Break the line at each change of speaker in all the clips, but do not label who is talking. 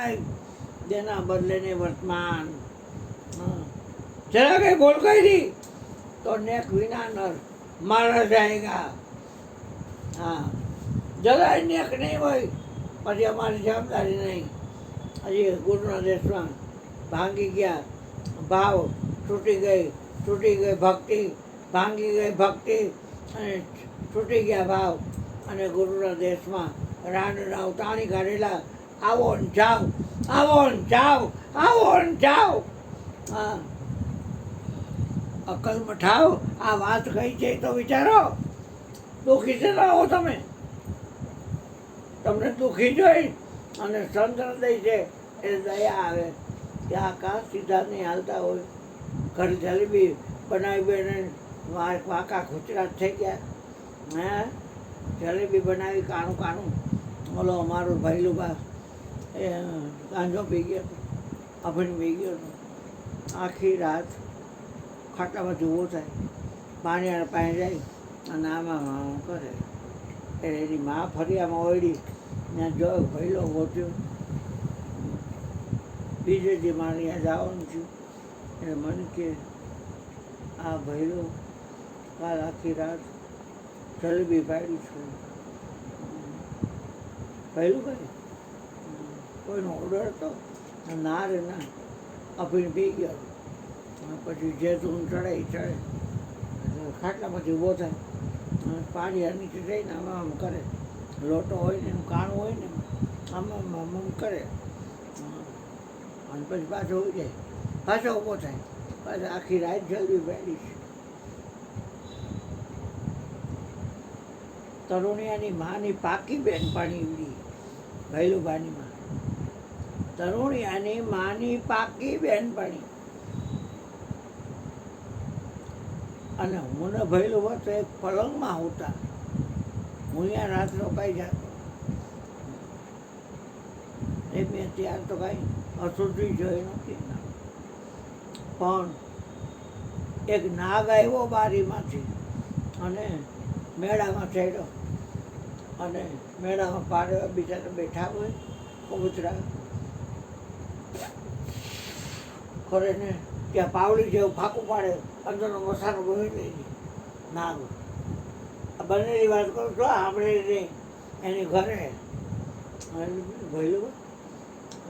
सुनाई देना बदले वर्तमान। जरा कहीं बोल गई तो नेक विना नर मारा जाएगा। हाँ, जरा नेक नहीं हुई પછી અમારી જવાબદારી નહીં. હજી ગુરુના દેશમાં ભાંગી ગયા ભાવ, તૂટી ગઈ ભક્તિ, ભાંગી ગઈ ભક્તિ અને તૂટી ગયા ભાવ, અને ગુરુના દેશમાં રાંડના ઉતાણી કાઢેલા. આવો ને જાઓ, આવો ને જાઓ, આવો ને જાઓ. હા, અકલમાં ઠાવ. આ વાત કઈ છે તો વિચારો. દુઃખી છે ના હો તમે. તમને દુઃખી જોઈ અને સંત હૃદય છે એ દયા આવે કે આ કા સીધા નહીં હાલતા હોય. ઘર જલેબી બનાવી બેને વાંકા ખૂચરા થઈ ગયા. હે, જલેબી બનાવી કાણું કાણું. ઓલો અમારો ભાઈલું બા એ ગાંજો પી ગયો હતો, અભણ પી ગયો હતો. આખી રાત ખાટામાંથી ઊભો થાય, પાણી પાસે જાય અને આમાં કરે. એની મા ફરિયામાં ઓળી ત્યાં જો ભૈલો ગોત્યો. બીજે દી મારે ત્યાં જવાનું થયું. એને મને કે આ ભૈલો કાલ આખી રાત જલેબી પાડી છું. પહેલું કહે કોઈનો ઓર્ડર હતો ના રે ના, અફીણ પી ગયો. પછી જે તું ચડે ખાટલામાંથી ઊભો થાય, પાણી નીચે જઈને આમ આમ કરે. લોટો હોય ને એનું કાણું હોય ને આમ આમ આમ આમ કરે. અને પછી પાછો ઉઈ જાય, પાછો ઊભો થાય, પાછો આખી રાત જલ્દી બેઠી છે. તરુણિયાની માની પાકી બેનપણી ઉડી ભૈલુભાની માં. તરુણિયાની માની પાકી બેનપણી. અને હું ને ભૈલું હોત તો એક પલંગમાં હોતા. હું ત્યાં રાત રોકાઈ જતો. એ મેં ત્યાર તો કાંઈ અશુદ્ધિ જોઈ નહોતી. પણ એક નાગ આવ્યો બારીમાંથી અને મેળામાં ચડ્યો. અને મેળામાં પાડ્યો બિચારા બેઠા હોય કબૂતરા ખરે ને ત્યાં પાવડી જેવું ફાંકું પાડે, અંદરનો મસાલો બની લઈ નાગ. આ બંનેની વાત કરું છો આપણે નહીં. એની ઘરે ભયલું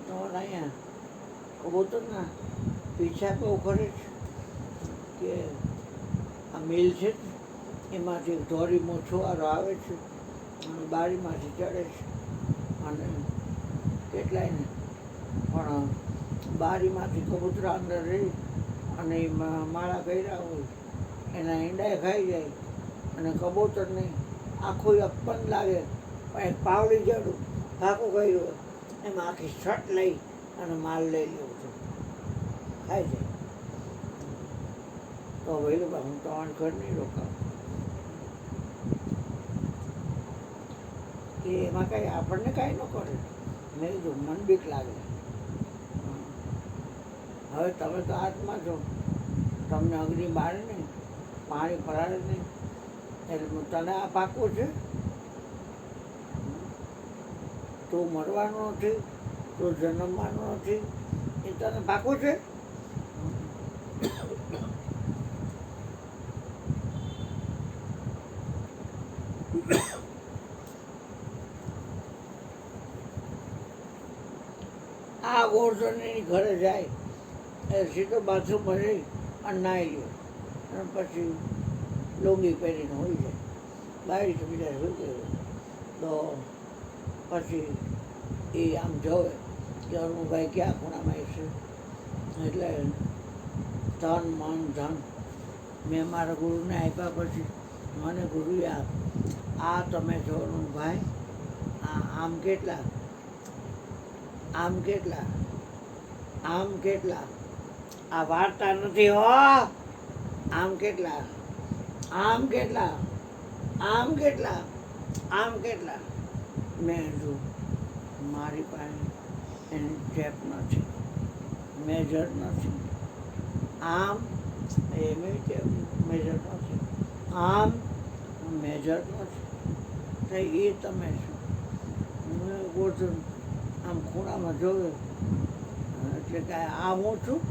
તો અહીંયા કબૂતરના પીછા બહુ કરે છે કે આ મિલ છે એમાંથી ધોરી મોછુવારો આવે છે અને બારીમાંથી ચડે છે. અને કેટલાયને પણ બારીમાંથી કબૂતરા અંદર રહી અને એ માળા કર્યા હોય એના ઈંડાએ ખાઈ જાય. અને કબૂતર નહીં આખું અપન લાગે પણ એક પાવડી જડું ફાંકું કર્યું એમાં આખી શટ લઈ અને માલ લઈ લેવું છું, ખાઈ જાય. તો વહેલું હું તો આણ ઘર નહીં રોકાવું. કે એમાં કાંઈ આપણને કાંઈ ન કરે. મેં કીધું મન બીક લાગે. હવે તમે તો હાથમાં છો, તમને અગ્નિ બાળે નહીં, પાણી પરાળે નહીં, એટલે તને આ પાકું છે. તું મરવાનું નથી, તું જન્મવાનું નથી, એ તને પાકું છે. આ ગોળધનની ઘરે જાય એ સીધો બાથરૂમમાં જઈ અને નાહી લે અને પછી લુંગી પહેરીને હોઈ જાય. બારી તો બીજા હોઈ જાય. તો પછી એ આમ જોવે કે અરુણભાઈ ક્યાં ખૂણામાં છે. એટલે ધન મન ધન મેં મારા ગુરુને આપ્યા. પછી મને ગુરુએ આ તમે જો અરુણભાઈ આમ કેટલા, આમ કેટલા, આમ કેટલા, આ વાર્તા નથી હો. આમ કેટલા, આમ કેટલા, આમ કેટલા, આમ કેટલા. મેં જો મારી પાસે એની ટેપ નથી, મેજર નથી. આમ એ મેજર નથી, આમ મેજર નથી. તો એ તમે શું ગોઠવું આમ ખૂણામાં જોવે એટલે કે આ હું છું.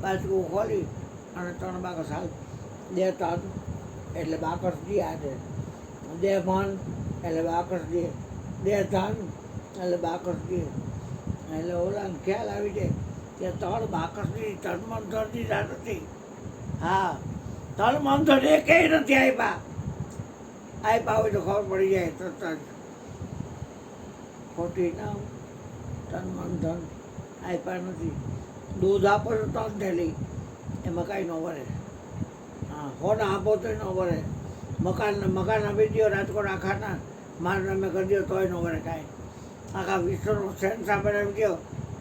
બાજુ ખોલી અને 3 બાકસ હાલ દે તન એટલે બાકસ દે આજે દે મન એટલે બાકસ દે ધન એટલે બાકસ દે એટલે ઓલાને ખ્યાલ આવી જાય કે 3 બાકસની 3 મન ધન દીધા નથી. હા 3 મન ધન એકેય નથી આપ્યા હોય તો ખબર પડી જાય તરત જ. ખોટી ના 3 મન ધન આપ્યા નથી. દૂધ આપો તો 3 થેલી એમાં કાંઈ ન વરે. હા હોના આપો તોય ન વરે. મકાન આપી દો રાજકોટ આખાના મારા નામે કરી દો તોય ન વરે કાંઈ. આખા વિશ્વનો સેન્સ બનાવી દો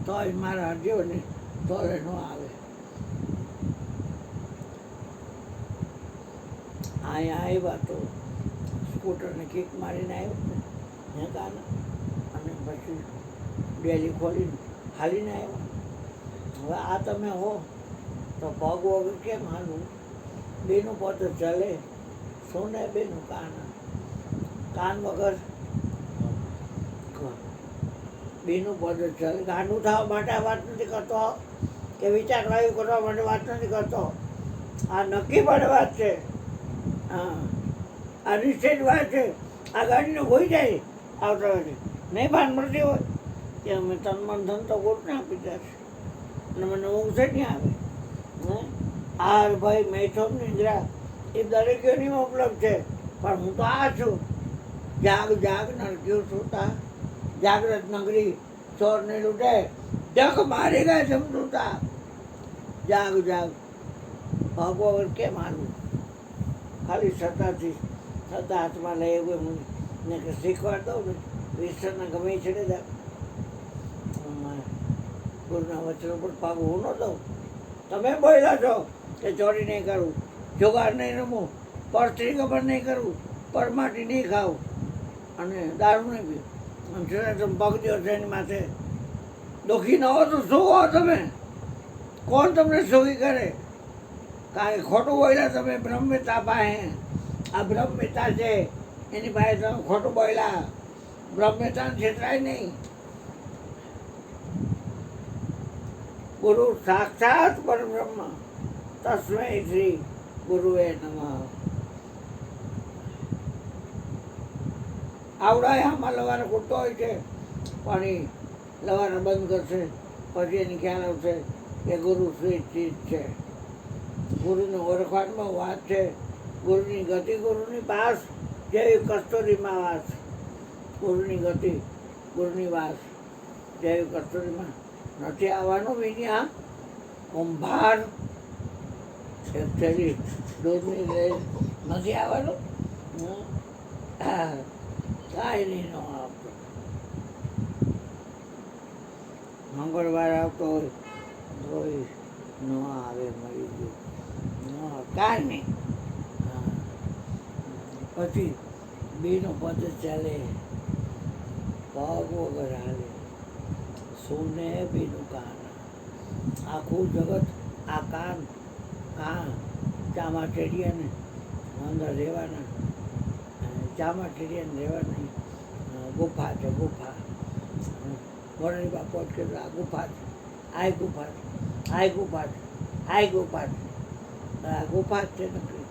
તોય મારા જીવને તોય ન આવે. અહીંયા આવ્યા તો સ્કૂટરને કિક મારીને આવ્યો હેકાના અને પછી ડેલી ખોલીને હાલીને આવ્યા. હવે આ તમે હો તો પગ વગર કેમ હાલવું? બેનું પોતે ચાલે સોને બેનું કાન વગર બેનું પોતે ચાલે. ગાંડું થવા માટે વાત નથી કરતો કે વિચારવાયુ કરવા માટે વાત નથી કરતો. આ નક્કી પડે વાત છે. હા આ નિશ્ચિત વાત છે. આ ગાડીને હોઈ જાય આવતા હોય નહીં ભાન મળતી હોય કે અમે 3 મન ધન તો ગોઠને આપી દેશે અને મને ઊંઘ છે નહીં આવે. હાર ભાઈ મેથોન નિંદ્રા એ દરેક યોનીમાં ઉપલબ્ધ છે. પણ હું તો આ છું. જાગ નરક્યું સુતા જાગ્રત નગરી ચોરને લૂંટે જગ મારી ગયા જમતું જાગ ભાગ વગર કેમ હાલવું? ખાલી સત્તા હાથમાં લઈ એવું ને કે શીખવાડ દઉં ને વિશ્વના ગમે છેડે જાય ગુરુના વચનો પર પાગ હું ન દઉં. તમે બોલ્યા છો કે ચોરી નહીં કરું, જુગાર નહીં રમવું, પરસ્ત્રી ખબર નહીં કરવું, પરમાટી નહીં ખાવું અને દારૂ નહીં પીવું. આમ છતાં તમે પગ દો છો એની માથે. દુઃખી ન હો તો શું હો તમે? કોણ તમને સુખી કરે? કારણ કે ખોટું બોલ્યા તમે બ્રહ્મતા પાસે. આ બ્રહ્મતા છે એની પાસે તમે ખોટું બોલ્યા. બ્રહ્મતાને છેતરાય નહીં. ગુરુ સાક્ષાત પરબ્રહ્મ તસ્મૈ શ્રી ગુરુએ નમઃ. આવડાય આમાં લવાને ખૂટતો હોય છે પાણી લવાને બંધ કરશે પછી એની ખ્યાલ આવશે કે ગુરુ શ્રી ચીજ છે. ગુરુને ઓળખવામાં વાત છે. ગુરુની ગતિ ગુરુની પાસ જેવી કસ્તુરીમાં વાસ. ગુરુની ગતિ ગુરુની વાસ જેવી કસ્તુરીમાં નથી આવવાનું. વિન્યા કુંભાર એક થેલી દૂધની લઈ નથી આવવાનું. કાંઈ નહીં ન આવતો. મંગળવાર આવતો હોય તોય ન આવે. મળી ગયું કાંઈ નહીં. પછી બેનો પદ ચાલે પગ વગર હાલે સોને બેનું કાન. આખું જગત આ કાન ચામાચેડિયાને અંદર રહેવાના. ચામાચેડિયાને રહેવાની ગુફા છે. ગુફા વરણી બાપો કે આ ગુફા છે, આ ગુફા છે, આ ગુફા છે, આ ગુફા છે. આ ગુફા જ છે નકરી.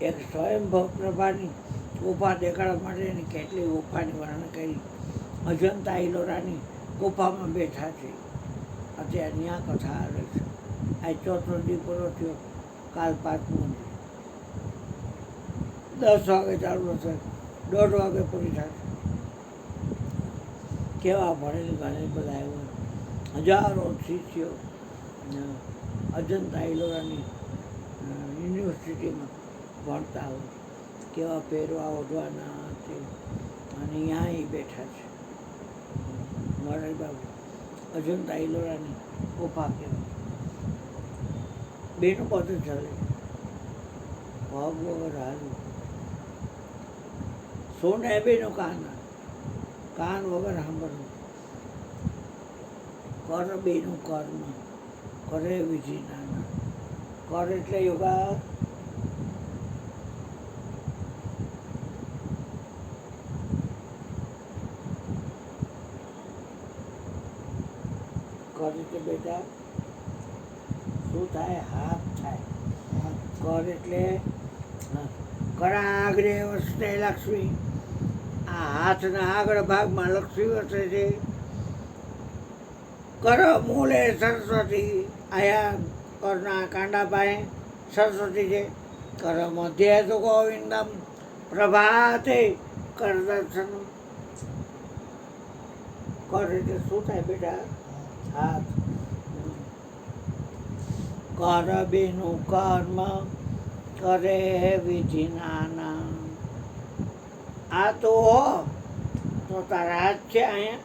એક સ્વયંભવ પ્રભાની ગુફા દેખાડવા માટે એની કેટલી ગુફાની વર્ણન કરી. અજંતા ઇલોરાની ગુફામાં બેઠા છે. અત્યારે ત્યાં કથા આવે છે. આ 4થો દી પૂરો થયો. કાલ 5મો દી. 10 વાગે ચાલુ થશે, 1:30 વાગે પૂરી થશે. કેવા ભણેલી ગણેલી બધા આવ્યા. હજારો શિષ્યો અજંતા ઇલોરાની યુનિવર્સિટીમાં ભણતા હોય. કેવા પહેરવા ઓઢવાના તે અને અહીંયા બેઠા છે. મોરારી બાબુ અજંતા ઇલોરાની ગુફા કહેવાય. બેનું બધું ચાલે પગ વગર હાલું. સોને બેનું કાન વગર સાંભળવું. કર બેનું કર્મ કરે વિધિ નાના. કર એટલે યોગા કર એટલે બેટા શું થાય? હાથ થાય. કર એટલે કરાગ્રે વસતે લક્ષ્મી. આ હાથના આગળ ભાગમાં લક્ષ્મી વસે છે. કર મૂલે સરસ્વતી. આયા કરના કાંડા પાસે સરસ્વતી છે. કર મધ્ય તો ગોવિંદમ. પ્રભાતે કર દર્શન. કર એટલે શું થાય બેટા? હાથ. કર બેનું કર્મ કરે વિધિ નાના. આ તો તારા હાથ છે અહીંયા.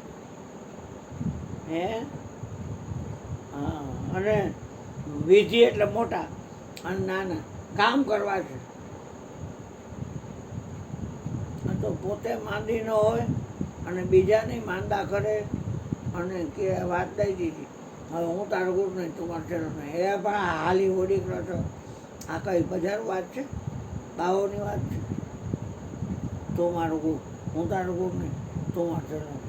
હે હા. અને વિધિ એટલે મોટા અને નાના કામ કરવા છે. તો પોતે માંદી ન હોય અને બીજાને માંદા કરે અને કે વાત દઈ દીધી, હવે હું તારો ગુરુ નહીં, તું મારો ચેલો નહીં. એ પણ હાલી ઓડી કરો છો. આ કઈ બજાર વાત છે? બાવોની વાત છે. તું મારો ગુરુ, હું તારો ગુરુ નહીં, તું મારો ચેલો નહીં.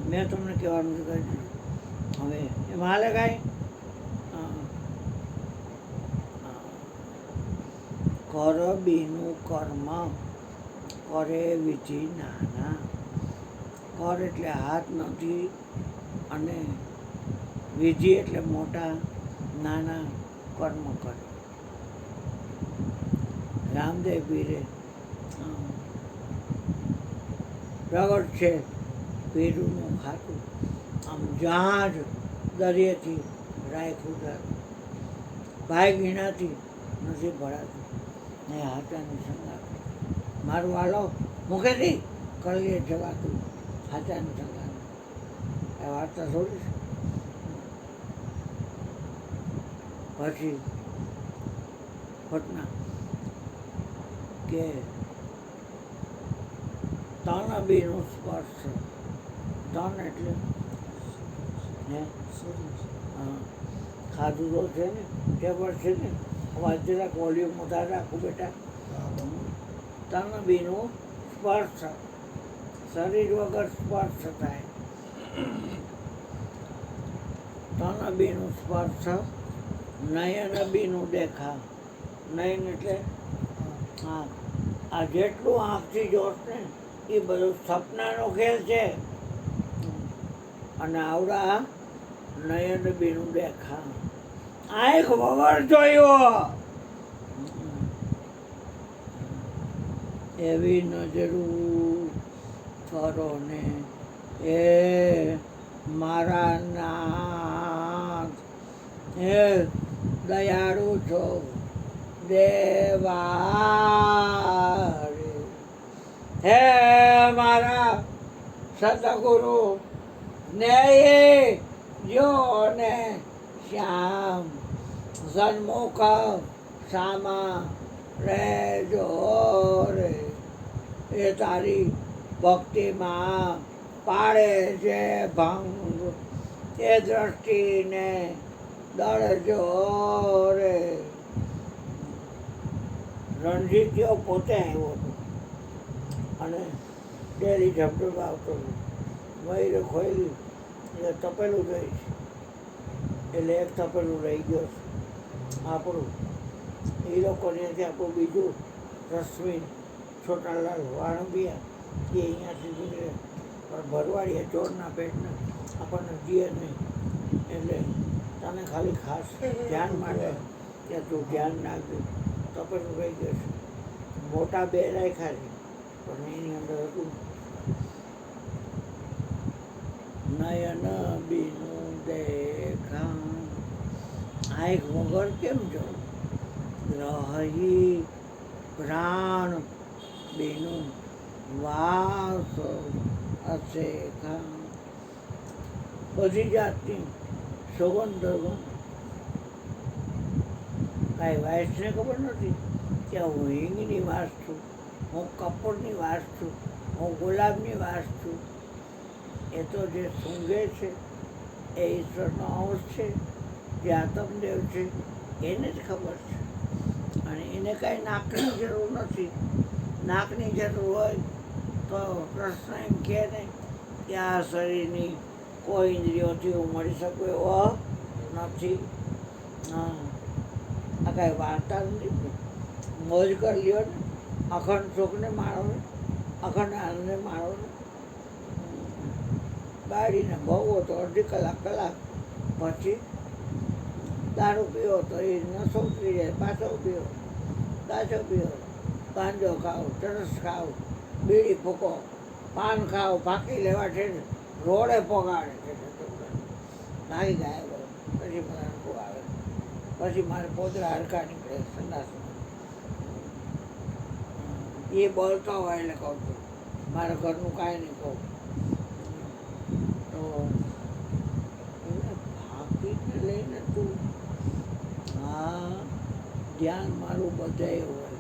મેં તમને કહેવાનું કહી દીધું. હવે એમાં હાલે કાંઈ? કર બીનું કર્મ કરે વિધિ નાના. કર એટલે હાથ નથી અને વિધિ એટલે મોટા નાના કર્મ કરે. રામદેવ પીરે પ્રગટ છે પીરુનું ખાતું. આમ જહાજ દરિયેથી રાખ્યું જાતું. ભાઈ ગીણાથી નથી ભરાતું. ને હાચાની સંગાત મારું વાલો મુખેથી કળીએ જવાતું. હાચાની સંગાત એ વાર્તા થોડી. પછી ઘટના કે તન બીનું સ્પર્શ. તન એટલે હે હા ખાધું તો છે ને ટેબલ છે ને. અવાજ જરાક વોલ્યુમ વધારે રાખું બેટા. તન બીનું સ્પર્શ. શરીર વગર સ્પર્શ થાય. તન બીનું સ્પર્શ. નયન બીનું દેખા. નયન એટલે આંખ. આ જેટલું આંખથી જોશ ને એ બધું સપનાનો ખેલ છે. અને આવડા નયન બીનું દેખા. આંખ વગર જોયો એવી નજરું કરો ને એ મારા નાથ. હે દયાળુ છો દેવા. હે મારા સતગુરુ ને જો ને શ્યામ સન્મુખ સામા રેજો રે. એ તારી ભક્તિમાં પાડે છે ભંગ. એ દ્રષ્ટિને દળજો રે. રણજીતીઓ પોતે આવ્યો હતો અને ડેરી ઝપટું આવતો હતો. મયુરે ખોયલી એટલે તપેલું જોઈ છે. એટલે એક તપેલું રહી ગયો છે આપણું. એ લોકોને આપણું બીજું રશ્મિ છોટાલાલ વાણબિયા એ અહીંયાથી નીકળે પણ ભરવાડીએ ચોરના પેટના આપણને જીએ નહીં. એટલે તને ખાલી ખાસ ધ્યાન માટે કે તું ધ્યાન નાખજો. તપેલું રહી ગયું છે. મોટા બે રાખ્યા છે પણ એની અંદર હતું નયન બીનું દેખા. આંખ વગર કેમ જો રહી પ્રાણ બેનું વાસ હશે ખા. બધી જાતની સુગંધ દુર્ગંધ કાંઈ વાસને ખબર નથી કે હું હિંગની વાસ છું, હું કપૂરની વાસ છું, હું ગુલાબની વાસ છું. એ તો જે સૂંઘે છે એ ઈશ્વરનો અંશ છે, જે આત્મદેવ છે એને જ ખબર છે. અને એને કાંઈ નાકની જરૂર નથી. નાકની જરૂર હોય તો પ્રશ્ન એમ કહે ને કે આ શરીરની કોઈ ઇન્દ્રિયોથી હું મળી શકું એવો નથી. હા, આ કાંઈ વાર્તા નથી. મોજ કરી લ્યો ને, અખંડ સુખને માણો ને, અખંડ આનંદને માણો ને. ગાડીને ભોગવો તો અડધી કલાક પછી દારૂ પીવો તો એ નશો ઉતરી જાય, પાછો પીવો, દાચો પીવો, ગાંજો ખાઓ, ચરસ ખાઓ, બીડી ફૂકો, પાન ખાઓ, ફાંકી લેવા છે ને રોડે પગાડે છે. નાહી ગાય પછી મને અનુભવ આવે, પછી મારે પોદરા હરખા નીકળે સંડાસમાં. એ બોલતો હોય એટલે કહું છું, મારા ઘરનું કાંઈ નહીં કહું. તો ફાંકીને લઈને તું હા ધ્યાન મારું બધાય હોય,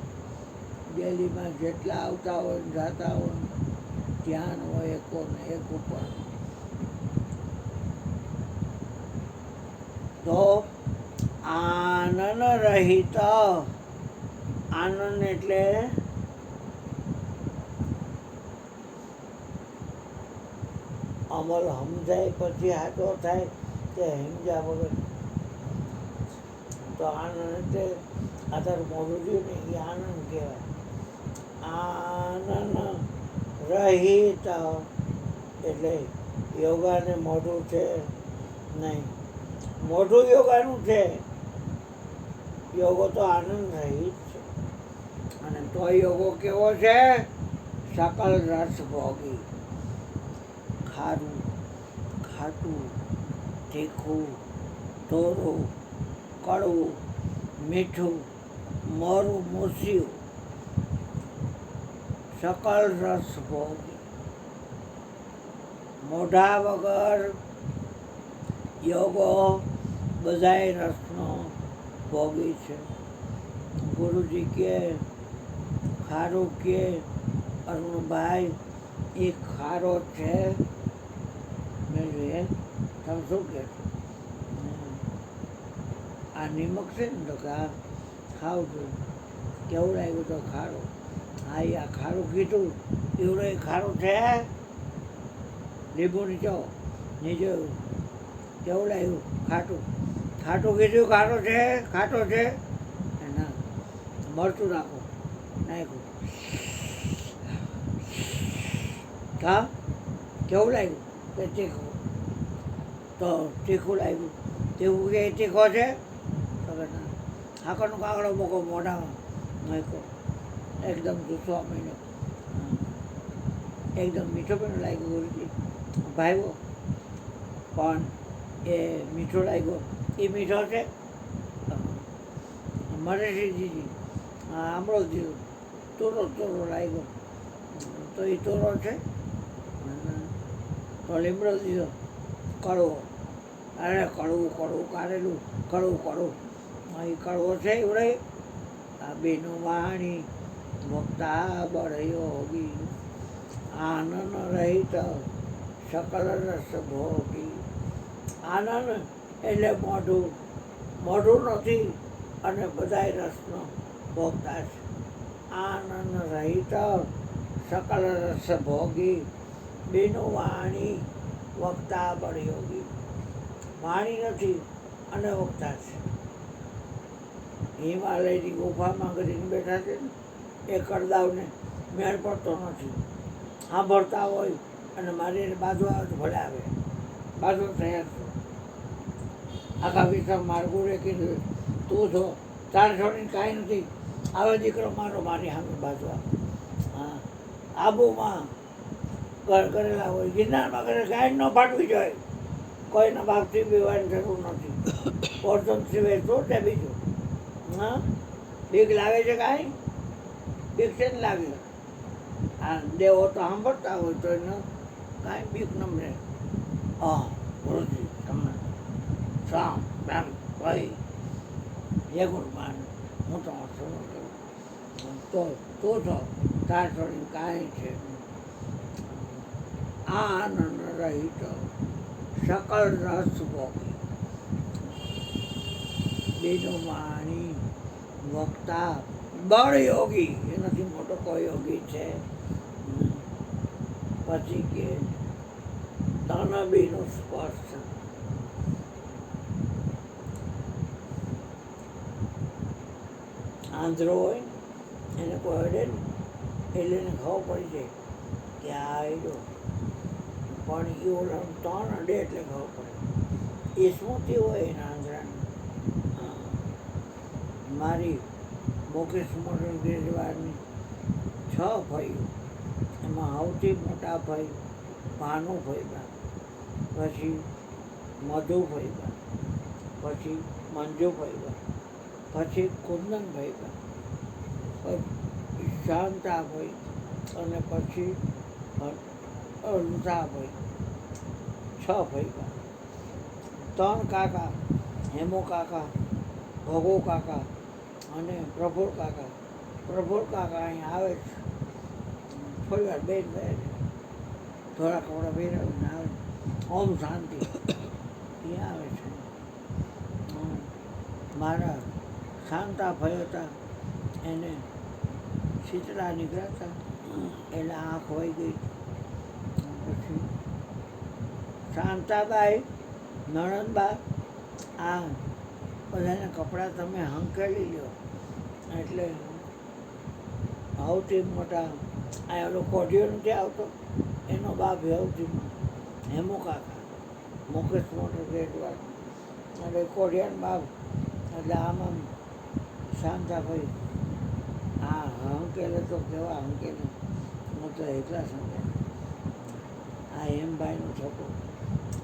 દિલ્હીમાં જેટલા આવતા હોય જાતા હોય ધ્યાન હોય એકોને એક ઉપર. તો આનંદ રહિત, આનંદ એટલે અમલ સમજાય પછી હાથો થાય કે સમજ્યા વગર. તો આનંદ એટલે આ તારું મોઢું રહ્યું ને એ આનંદ કહેવાય. આનંદ રહિત એટલે યોગાને મોઢું છે નહીં, મોઢું યોગાનું છે. યોગો તો આનંદ રહિત છે. અને તો યોગો કેવો છે? સકલ રસ ભોગી. ખારું, ખાટું, તીખું, તોરું, કડવું, મીઠું, મોરું, મૂસ્યું, સકલ રસ ભોગી. મોઢા વગર યોગો બધાય રસનો ભોગી છે. ગુરુજી કે ખારું કે અરુણભાઈ એ ખારો છે. મેં જોઈએ તમે શું કહે છો? આ નિમક છે ને તો કે આ ખાવું છું. કેવું લાગ્યું તો ખારું. હા એ આ ખારું કીધું એવડો એ ખારું છે. લીંબુ નીચો નીચે કેવું લાગ્યું? ખાટું. ખાટું કીધું ખાટું છે, ખાટો છે. ના મરચું નાખો, નાખ્યું. હા કેવું લાગ્યું? કે તીખું. તો તીખું લાગ્યું. તીખું કે તીખો છે? તો કે ના. હાકરનો કાકડો મૂકો મોઢામાં નાખ્યો, એકદમ જૂસો મહિનો, એકદમ મીઠો પણ લાગ્યો. ગુરુજી ભાઈઓ પણ એ મીઠો લાગ્યો. એ મીઠો છે? મરેશીજી આંબળો દીધો, તોરો લાગ્યો. તો એ તોરો છે? તો લીમડો દીધો, કડવો. અરે કડવું કાઢેલું, કડવું. એ કડવો છે એવડે. આ બેનું વાણી વક્તા બળ યોગી. આનંદ રહિત સકલ રસ ભોગી. આનંદ એટલે મોઢું નથી અને બધાય રસનો ભોગતા છે. આનંદ રહિત સકલ રસ ભોગી. બેનું વાણી વક્તા બળ યોગી. વાણી નથી અને વક્તા છે. હિમાલયની ગુફામાં કરીને બેઠા છે ને એ કરદાવને મેળ પડતો નથી. સાંભળતા હોય અને મારી એને બાજુ આવે તો ભલે આવે, બાજુ તૈયાર છો. આખા વિશ્વ માર્ગુરે કીધું તું છો, તાર છોડીને કાંઈ નથી. આવે દીકરો મારો મારી સામે બાજુ આવે. હા આબુમાં ઘર કરેલા હોય, ગિરનારમાં કરે ગાય ન ફાટવી જોઈએ. કોઈના બાપથી બીવાની જરૂર નથી. પોર્શન સિવાય શું છે બીજું? હા બીક લાગે છે કાંઈ? બીક છે ને લાગે? આ દેવો તો સાંભળતા હોય તો એને કાંઈ બીક નમરે. હા ગુરુજી તમને સામ બેમ ભાઈ હે ગુરુમાન હું તો સર્વ કરું. તો તું છો, તાર છોડીને કાંઈ છે. આનંદ રહિત સકલ રસ ભોગી. બેનું વાણી વક્તા બળ યોગી. એનાથી મોટો કોઈ યોગી છે? પછી કે તન બીનું સ્પર્શ. આંધળો હોય ને એને કોઈ અડે ને એટલે એને ખબર પડી જાય કે આ આવ્યો, પણ એ ઓલા તન અડે એટલે ખબર પડે. એ સ્મૃતિ હોય એના આંધળાની. મારી મુકેશ મોટર ગેરવાળની 6 ભાઈઓ, એમાં સૌથી મોટા ભાઈ ભાનુભાઈબા, પછી મધુભાઈબા, પછી મંજુભાઈબા, પછી કુંદનભાઈબા, પછી શાંતાભાઈ, અને પછી અનસાભાઈ. 6 ભાઈબા. 3 કાકા, હેમુ કાકા, ભગો કાકા અને પ્રફુલ કાકા. પ્રફુલ કાકા અહીંયા આવે છે થોડી વાર બેન બે થોડા કપડા પહેરાવીને આવે. ઓમ શાંતિ ત્યાં આવે છે. મારા શાંતાભાઈ હતા, એને શીતળા નીકળ્યા હતા એટલે આંખ વહી ગઈ. પછી શાંતાબાઈ, નણંદબા, આ બધાના કપડાં તમે હંકેલી લ્યો એટલે સૌથી મોટા આ ઓલો કોઢિયો નથી આવતો એનો બાપ સૌથી હેમુ કાકા, મુકેશ મોટર ગેટવાળો, એટલે કોઢિયાનો બાપ. એટલે આમાં શાંતાભાઈ આ હંકેલે તો કેવા હંકેલે, હું તો એકલા સમજાય. આ હેમભાઈનું છોકરું,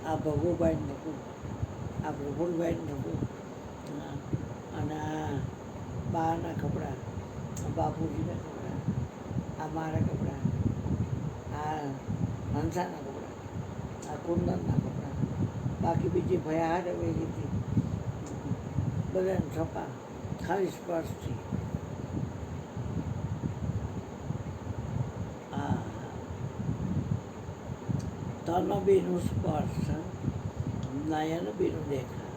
આ ભગુભાઈનું છોકરું, આ પ્રફુલભાઈનું છોકરું, અને આ બાના કપડાં, બાપુજીના કપડાં, આ મારા કપડાં, આ હંસાના કપડાં, આ કુંદનના કપડાં, બાકી બીજી ભાઈ હારે વેગી હતી બધાને છપા ખાલી સ્પર્શથી. તન બીનું સ્પર્શ, નયન બીનું દેખા.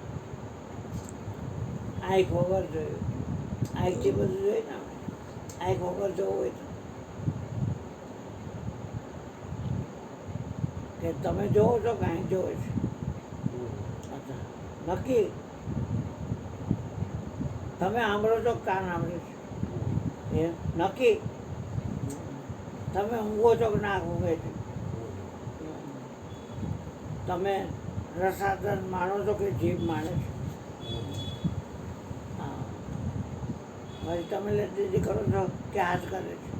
આંખ વગર જોયું, આંખથી બધું જોઈએ ને આપણે. આંખ વગર જોવું હોય તો કે તમે જોવો છો કે આંખ જોવે છે? અચ્છા, નક્કી. તમે સાંભળો છો કાન સાંભળે છે? એ નક્કી. તમે ઊંઘો છો કે ના ઊંઘે છે? તમે રસાદન માણો છો કે જીભ માણે છે? હા. પછી તમે લેતી કરો છો કે હાથ કરે છે?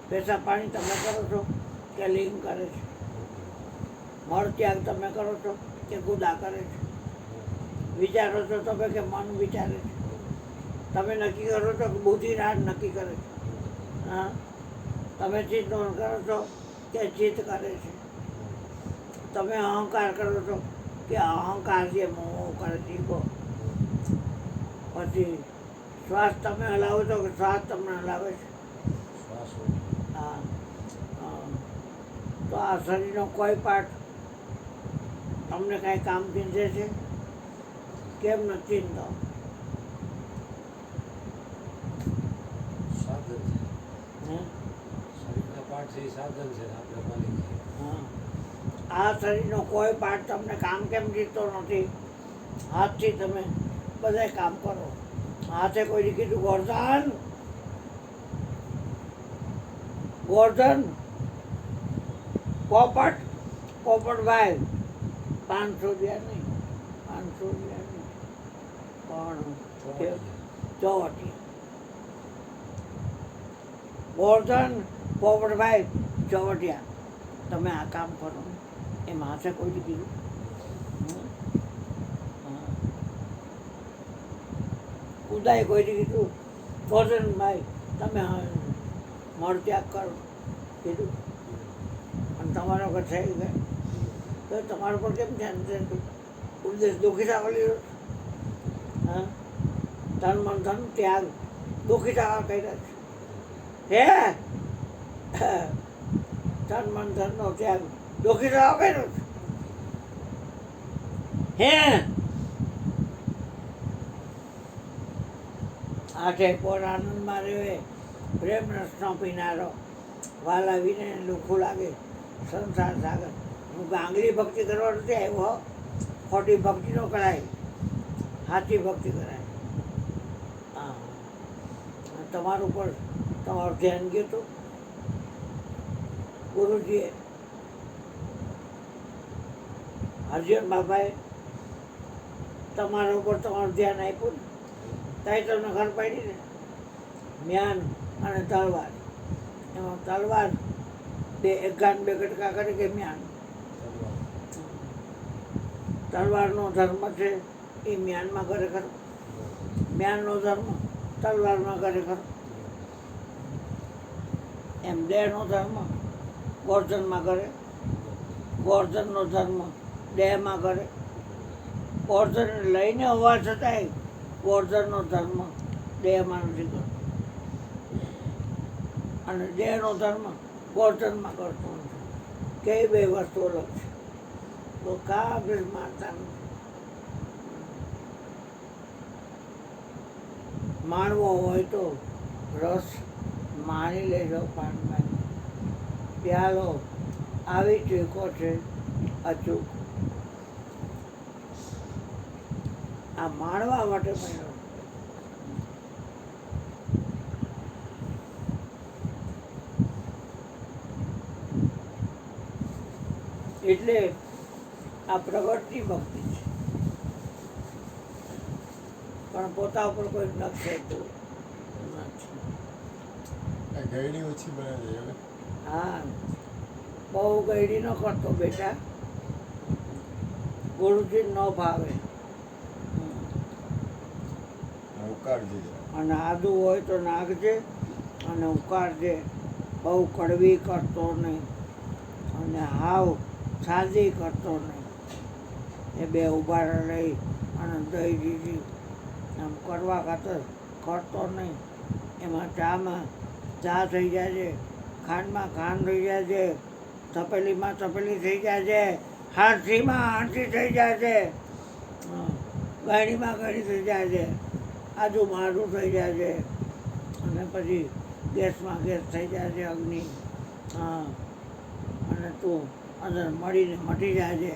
પેશાબ પાણી તમે કરો છો કે લિંગ કરે છે? મળ ત્યાગ તમે કરો છો કે ગુદા કરે છે? વિચારો છો તમે કે મન વિચારે છે? તમે નક્કી કરો છો કે બુદ્ધિ રાત નક્કી કરે છે? હા. તમે ચિત્ત કરો છો કે ચિત્ત કરે છે? તમે અહંકાર કરો છો કે અહંકાર જે મોહ કરે છે? પછી શ્વાસ તમે હલાવો છો કે શ્વાસ તમને હલાવે છે? હા. તો આ શરીરનો કોઈ પાર્ટ તમને કાંઈ કામ ચીંધે છે? કેમ નથી ચીંધતો? આ શરીરનો કોઈ પાર્ટ તમને કામ કેમ જીતતો નથી? હાથથી તમે બધા કામ કરો. હાથે કોઈ કીધું ગોરધન, ગોરધન, પોપટ, પોપટભાઈ, 500 રૂપિયા નહીં, 500 રૂપિયા નહીં, પણ ચોવટી. ગોરધન, પોપટભાઈ, ચોવટિયા, તમે આ કામ કરો. એમ હાથે કોઈ કીધું? ઉદાય કોઈ કીધું ગોરધનભાઈ તમે મળ ત્યાગ કરો કીધું? અને તમારો વખત થઈ ગયો તો તમારા પર કેમ ધ્યાન દેતું? ઉપદેશ દુઃખી થવા લીધો? હા. તન મન ધન ત્યાગ દુઃખી થવા કર્યા છે? હે? તન મન ધનનો ત્યાગ દુઃખી થવા કર્યો છે? હે? આઠે પોર આનંદમાં રહે, પ્રેમ રસનો પીનારો, વાલા વિને લુખું લાગે સંસાર સાગર. હું ગાંગલી ભક્તિ કરવા નથી આવ્યો હો. ખોટી ભક્તિ ન કરાય, સાચી ભક્તિ કરાય. હા, તમારું પર તમારું ધ્યાન ગયું હતું ગુરુજીએ, હરજન બાબાએ તમારા ઉપર તમારું ધ્યાન આપ્યું ને, ત્યાં તમને ઘર પાડી ને. મ્યાન અને તલવાર, એમાં તલવાર બે એક ગાન બે કટકા કરે કે મ્યાન. તલવારનો ધર્મ છે એ મ્યાનમાં કરે ખરો, મ્યાનનો ધર્મ તલવારમાં કરે ખરો. એમ દેહનો ધર્મ ગોર્ધનમાં કરે, ગોર્ધનનો ધર્મ દેહમાં કરે. ગોર્ધન લઈને હોવા છતાંય ગોર્ધનનો ધર્મ દેહમાં નથી કરતો, અને દેહનો ધર્મ ગોર્ધનમાં કરતો નથી. કઈ બે વસ્તુ અલગ છે. તો કાંઈ માનતા નથી. માણવો હોય તો રસ માણી લેજો પાનમાં. પ્યાલો આવી ચીકો છે અચૂક. આ માણવા માટે મળ્યો. એટલે આ પ્રગટની ભક્તિ છે, પણ પોતા ઉપર કોઈ નકશે તો
ગયડી ઓછી બને છે હવે.
હા, બહુ ગયડી ન કરતો બેટા, ગુરુજી ન ભાવે.
ઉકાળજે.
અને આદુ હોય તો નાખજે અને ઉકાળજે. બહુ કડવી કરતો નહીં અને હાવ સાદી કરતો નહીં. એ બે ઉભારા લઈ અને દહીં દીધી આમ કરવા ખાતર કરતો નહીં. એમાં ચામાં ચા થઈ જાય છે, ખાંડમાં ખાંડ થઈ જાય છે, તપેલીમાં તપેલી થઈ જાય છે, હાંસીમાં હાંસી થઈ જાય છે, ગળણીમાં ગળી થઈ જાય છે, આદુમાં આદુ થઈ જાય છે, અને પછી ગેસમાં ગેસ થઈ જાય છે, અગ્નિ. હા, અને તું અંદર મળીને મટી જાય છે.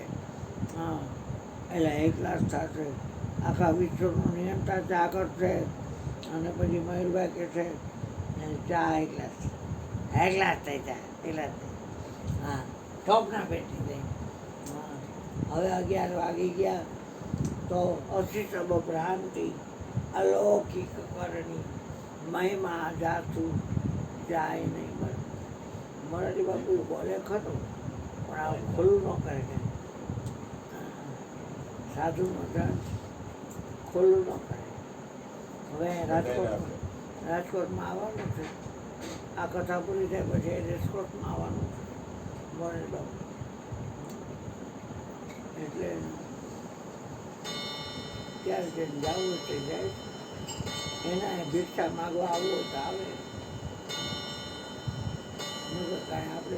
હા, એટલે એક ગ્લાસ થશે. આખા વિશ્વનું નિયંત્રણ ચા કરશે. અને પછી મયુરભાઈ કહે છે ચા એક ગ્લાસ થઈ જાય, એક ગ્લાસ થઈ. હા, ટોપના પેટી દઈ. હા, હવે 11 વાગી ગયા તો અશિષબ ભ્રાંતિ અલૌકિક કરણી મહિમા જાતું જાય નહીં બને. મોરારી બાપુ બોલે ખરો, પણ આ ખુલ્લું ન કરે કે સાધુનું ધન ખુલ્લું ન કરે. હવે રાજકોટમાં આવવાનું છે. આ કથા પૂરી થાય પછી રાજકોટમાં આવવાનું છે મોરારી બાપુ. એટલે ત્યારે જેને જવું તે જાય. એના ભિક્ષા માગવા આવવું હોય તો આવે. કાંઈ આપણે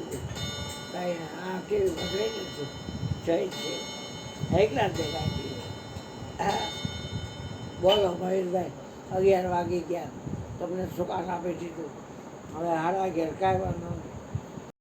કાંઈ આ કેવી મગરાઈ નથી. જય છે એકલા જ દેખાય. બોલો મહેશભાઈ, 11 વાગી ગયા, તમને સુકાન આપી દીધું. હવે 11:30 કાંઈ વાંધો નથી.